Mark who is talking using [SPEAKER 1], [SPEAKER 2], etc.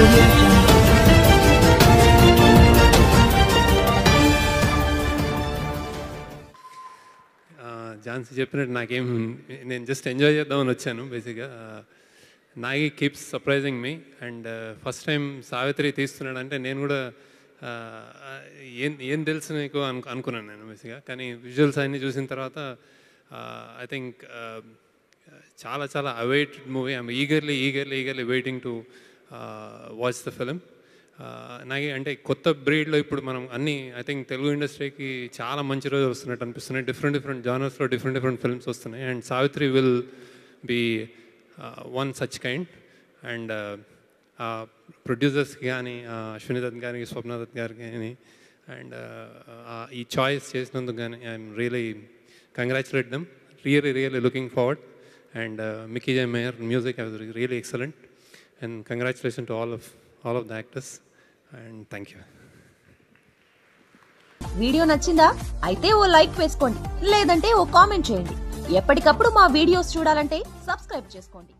[SPEAKER 1] Audio Jungle.
[SPEAKER 2] Jhansi చెప్పినట్టు నాకేం నేను జస్ట్ ఎంజాయ్ చేద్దామని వచ్చాను బేసిక్గా. Nagi keeps surprising me. And first time Savitri తీస్తున్నాడంటే నేను కూడా ఏం తెలుసు నీకు అనుకున్నాను నేను బేసిక్గా. కానీ విజువల్స్ అన్నీ చూసిన తర్వాత ఐ థింక్ చాలా చాలా awaited movie. I'm eagerly waiting to watch the film. నాకు అంటే కొత్త బ్రీడ్లో ఇప్పుడు మనం అన్నీ ఐ థింక్ తెలుగు ఇండస్ట్రీకి చాలా మంచి రోజులు వస్తున్నట్టు అనిపిస్తున్నాయి. డిఫరెంట్ జానర్స్లో డిఫరెంట్ ఫిల్మ్స్ వస్తున్నాయి. And Savitri will be one such kind. And ప్రొడ్యూసర్స్కి కానీ అశ్విని దత్ గారికి, స్వప్న దత్ గారికి కానీ అండ్ ఈ చాయిస్ చేసినందుకు కానీ I'm really congratulate them. Really looking forward. And Mickey J mayor music was really excellent. And congratulation to all of the actors. And thank you.
[SPEAKER 3] Video నచ్చిందా? అయితే ఓ లైక్ వేసుకోండి, లేదంటే ఓ కామెంట్ చేయండి. ఎప్పటికప్పుడు మా వీడియోస్ చూడాలంటే సబ్స్క్రైబ్ చేసుకోండి.